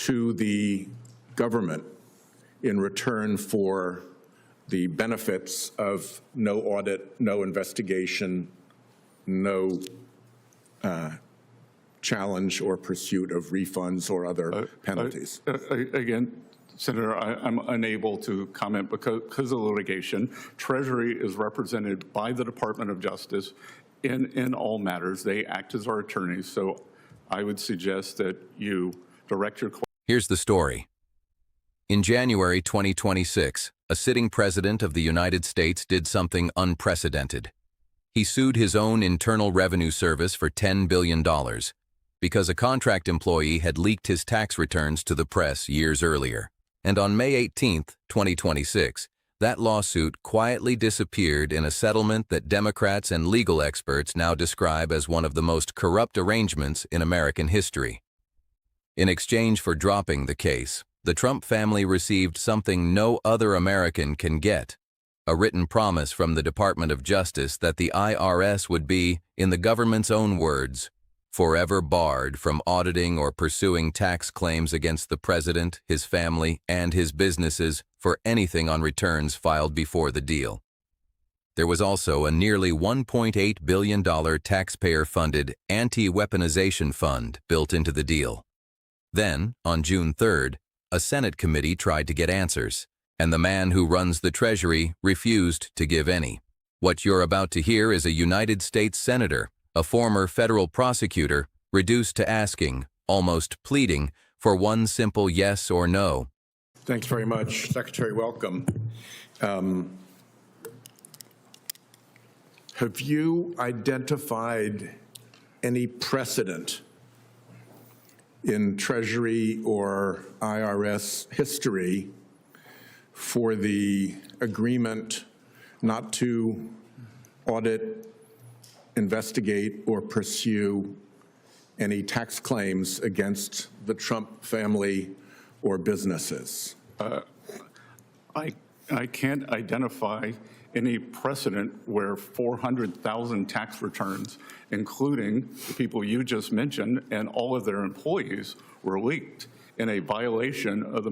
to the government in return for the benefits of no audit, no investigation, no challenge or pursuit of refunds or other penalties? Again, Senator, I'm unable to comment because of litigation. Treasury is represented by the Department of Justice in all matters. They act as our attorneys, so I would suggest that you direct your question. Here's the story. In January 2026, a sitting president of the United States did something unprecedented. He sued his own Internal Revenue Service for $10 billion because a contract employee had leaked his tax returns to the press years earlier. And on May 18, 2026, that lawsuit quietly disappeared in a settlement that Democrats and legal experts now describe as one of the most corrupt arrangements in American history. In exchange for dropping the case, the Trump family received something no other American can get: a written promise from the Department of Justice that the IRS would be, in the government's own words, forever barred from auditing or pursuing tax claims against the president, his family, and his businesses for anything on returns filed before the deal. There was also a nearly $1.8 billion taxpayer-funded anti-weaponization fund built into the deal. Then, on June 3rd, a Senate committee tried to get answers, and the man who runs the Treasury refused to give any. What you're about to hear is a United States Senator, a former federal prosecutor, reduced to asking, almost pleading, for one simple yes or no. Thanks very much. Secretary, welcome. Have you identified any precedent in Treasury or IRS history for the agreement not to audit, investigate, or pursue any tax claims against the Trump family or businesses? I can't identify any precedent where 400,000 tax returns, including the people you just mentioned and all of their employees, were leaked in a violation of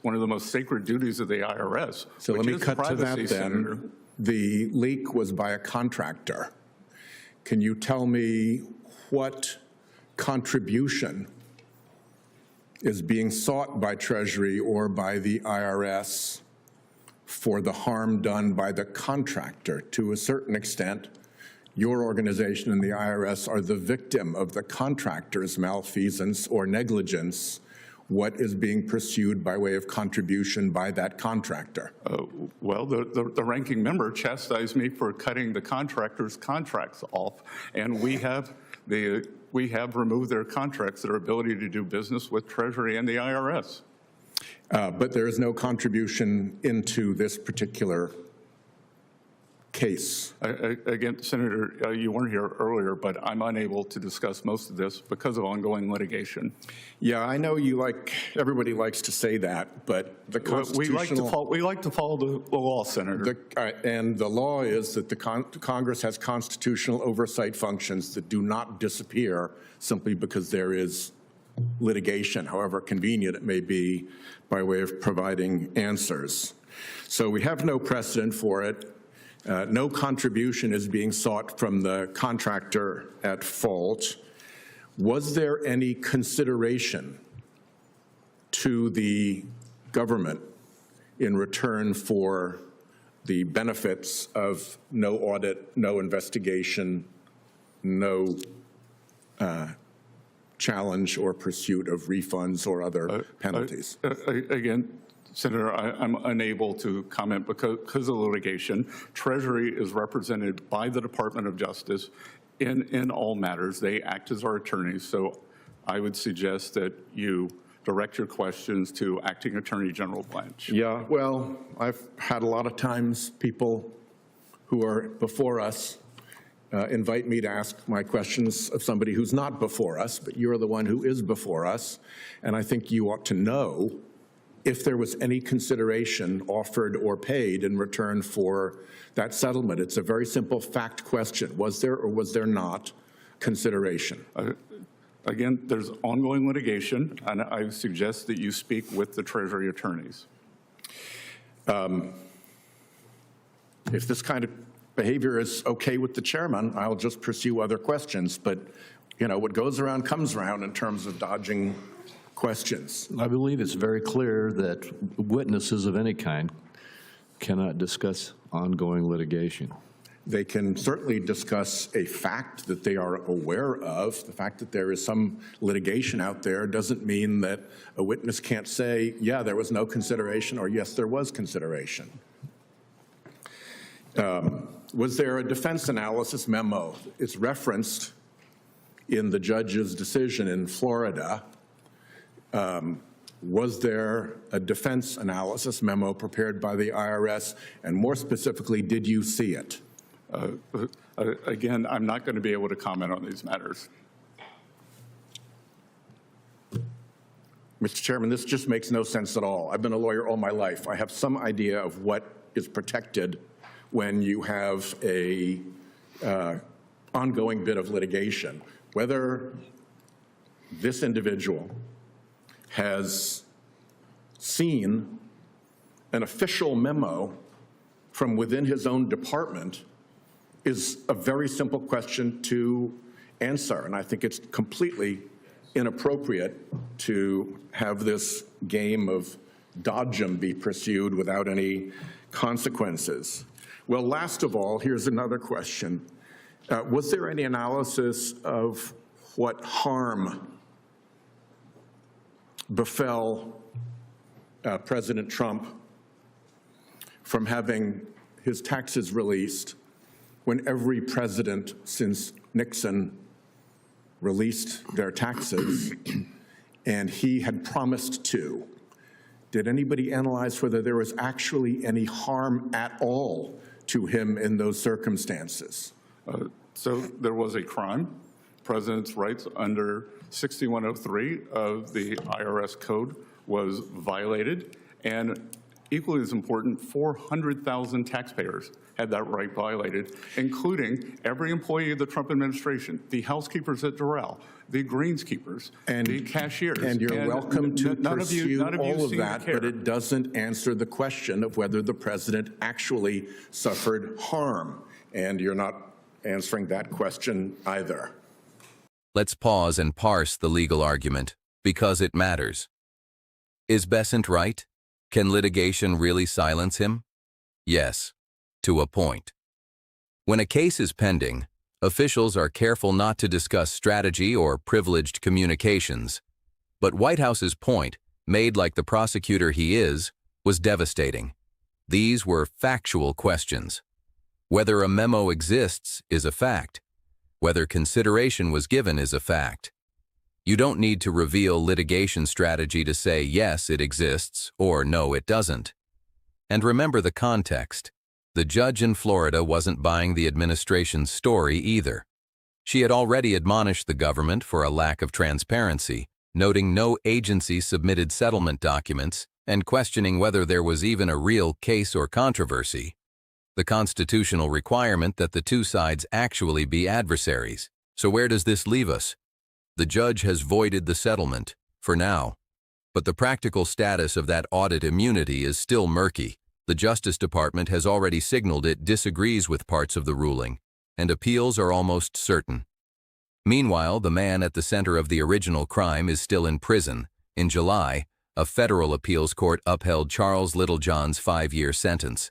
one of the most sacred duties of the IRS. So let me cut to that then. Senator. The leak was by a contractor. Can you tell me what contribution is being sought by Treasury or by the IRS for the harm done by the contractor? To a certain extent, your organization and the IRS are the victim of the contractor's malfeasance or negligence. What is being pursued by way of contribution by that contractor? Well, the ranking member chastised me for cutting the contractor's contracts off, and we have removed their contracts, their ability to do business with Treasury and the IRS. But there is no contribution into this particular case. Again, Senator, you weren't here earlier, but I'm unable to discuss most of this because of ongoing litigation. Yeah, I know everybody likes to say that, but the constitutional... We like to follow the law, Senator. And the law is that the Congress has constitutional oversight functions that do not disappear simply because there is litigation, however convenient it may be, by way of providing answers. So we have no precedent for it. No contribution is being sought from the contractor at fault. Was there any consideration to the government in return for the benefits of no audit, no investigation, no challenge or pursuit of refunds or other penalties? Again, Senator, I'm unable to comment because of litigation. Treasury is represented by the Department of Justice in all matters. They act as our attorneys, so I would suggest that you direct your questions to Acting Attorney General Blanche. Yeah, well, I've had a lot of times people who are before us invite me to ask my questions of somebody who's not before us, but you're the one who is before us, and I think you ought to know if there was any consideration offered or paid in return for that settlement. It's a very simple fact question. Was there or was there not consideration? Again, there's ongoing litigation, and I suggest that you speak with the Treasury attorneys. If this kind of behavior is okay with the chairman, I'll just pursue other questions. But, you know, what goes around comes around in terms of dodging questions. I believe it's very clear that witnesses of any kind cannot discuss ongoing litigation. They can certainly discuss a fact that they are aware of. The fact that there is some litigation out there doesn't mean that a witness can't say, yeah, there was no consideration, or yes, there was consideration. Was there a defense analysis memo? It's referenced in the judge's decision in Florida. Was there a defense analysis memo prepared by the IRS? And more specifically, did you see it? Again, I'm not going to be able to comment on these matters. Mr. Chairman, this just makes no sense at all. I've been a lawyer all my life. I have some idea of what is protected when you have a ongoing bit of litigation. Whether this individual has seen an official memo from within his own department is a very simple question to answer, and I think it's completely inappropriate to have this game of dodgem be pursued without any consequences. Well, last of all, here's another question. Was there any analysis of what harm befell President Trump from having his taxes released when every president since Nixon released their taxes and he had promised to? Did anybody analyze whether there was actually any harm at all to him in those circumstances? So there was a crime. President's rights under 6103 of the IRS code was violated, and equally as important, 400,000 taxpayers had that right violated, including every employee of the Trump administration, the housekeepers at Doral, the greenskeepers, the cashiers. And you're welcome to pursue all of seem that, to care. but it doesn't answer the question of whether the president actually suffered harm. And you're not answering that question either. Let's pause and parse the legal argument, because it matters. Is Besant right? Can litigation really silence him? Yes, to a point. When a case is pending, officials are careful not to discuss strategy or privileged communications. But White House's point, made like the prosecutor he is, was devastating. These were factual questions. Whether a memo exists is a fact. Whether consideration was given is a fact. You don't need to reveal litigation strategy to say yes, it exists, or no, it doesn't. And remember the context. The judge in Florida wasn't buying the administration's story either. She had already admonished the government for a lack of transparency, noting no agency submitted settlement documents and questioning whether there was even a real case or controversy. The constitutional requirement that the two sides actually be adversaries. So where does this leave us? The judge has voided the settlement, for now. But the practical status of that audit immunity is still murky. The Justice Department has already signaled it disagrees with parts of the ruling, and appeals are almost certain. Meanwhile, the man at the center of the original crime is still in prison. In July, a federal appeals court upheld Charles Littlejohn's 5-year sentence.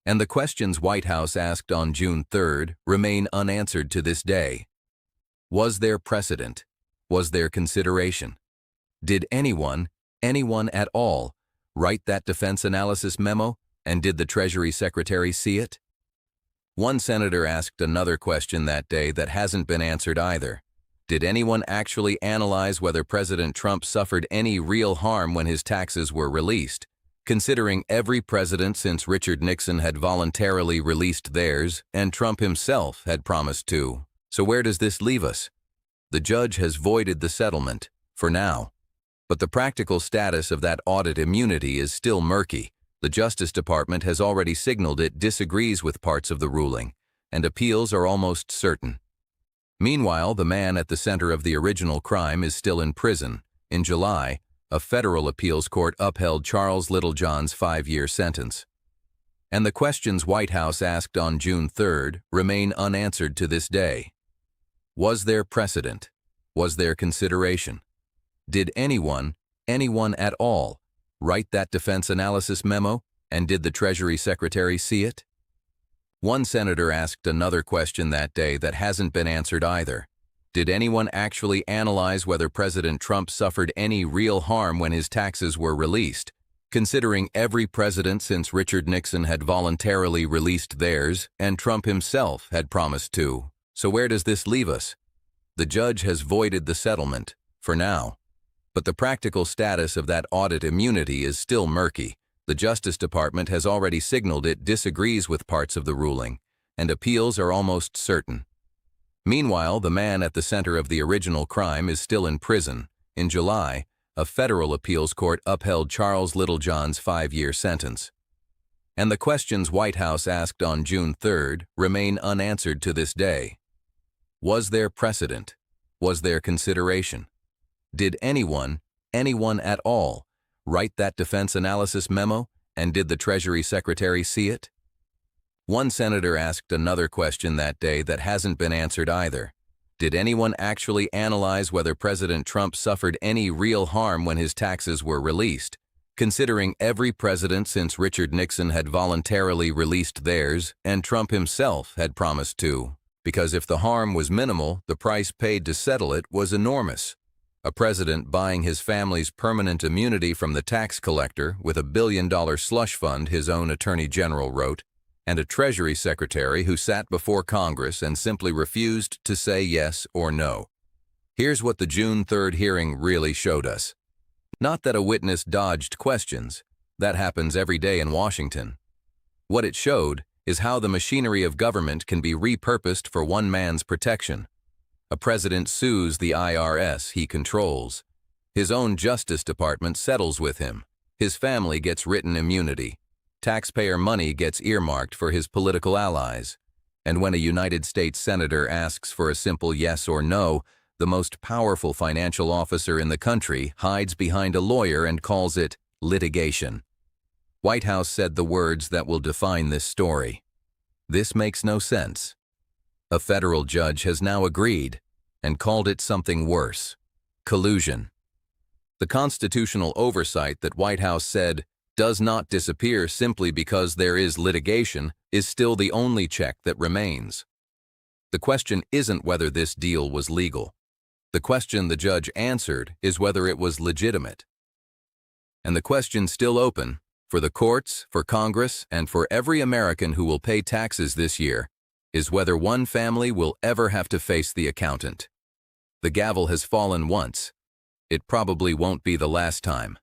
And the questions White House asked on June 3rd remain unanswered to this day. Was there precedent? Was there consideration? Did anyone at all, write that defense analysis memo, and did the Treasury Secretary see it? One senator asked another question that day that hasn't been answered either. Did anyone actually analyze whether President Trump suffered any real harm when his taxes were released, considering every president since Richard Nixon had voluntarily released theirs and Trump himself had promised to? So where does this leave us? The judge has voided the settlement, for now. But the practical status of that audit immunity is still murky. The Justice Department has already signaled it disagrees with parts of the ruling, and appeals are almost certain. Meanwhile, the man at the center of the original crime is still in prison. In July, a federal appeals court upheld Charles Littlejohn's 5-year sentence. And the questions White House asked on June 3rd remain unanswered to this day. Was there precedent? Was there consideration? Did anyone at all, write that defense analysis memo, and did the Treasury Secretary see it? One senator asked another question that day that hasn't been answered either. Did anyone actually analyze whether President Trump suffered any real harm when his taxes were released, considering every president since Richard Nixon had voluntarily released theirs and Trump himself had promised to? So where does this leave us? The judge has voided the settlement, for now. But the practical status of that audit immunity is still murky. The Justice Department has already signaled it disagrees with parts of the ruling, and appeals are almost certain. Meanwhile, the man at the center of the original crime is still in prison. In July, a federal appeals court upheld Charles Littlejohn's 5-year sentence. And the questions White House asked on June 3rd remain unanswered to this day. Was there precedent? Was there consideration? Did anyone at all, write that defense analysis memo, and did the Treasury Secretary see it? One senator asked another question that day that hasn't been answered either. Did anyone actually analyze whether President Trump suffered any real harm when his taxes were released, considering every president since Richard Nixon had voluntarily released theirs and Trump himself had promised to? Because if the harm was minimal, the price paid to settle it was enormous. A president buying his family's permanent immunity from the tax collector with $1 billion slush fund, his own attorney general wrote, and a Treasury Secretary who sat before Congress and simply refused to say yes or no. Here's what the June 3rd hearing really showed us. Not that a witness dodged questions. That happens every day in Washington. What it showed is how the machinery of government can be repurposed for one man's protection. A president sues the IRS he controls. His own Justice Department settles with him. His family gets written immunity. Taxpayer money gets earmarked for his political allies. And when a United States senator asks for a simple yes or no, the most powerful financial officer in the country hides behind a lawyer and calls it litigation. White House said the words that will define this story. This makes no sense. A federal judge has now agreed and called it something worse: collusion. The constitutional oversight that White House said does not disappear simply because there is litigation is still the only check that remains. The question isn't whether this deal was legal. The question the judge answered is whether it was legitimate. And the question still open for the courts, for Congress, and for every American who will pay taxes this year is whether one family will ever have to face the accountant. The gavel has fallen once. It probably won't be the last time.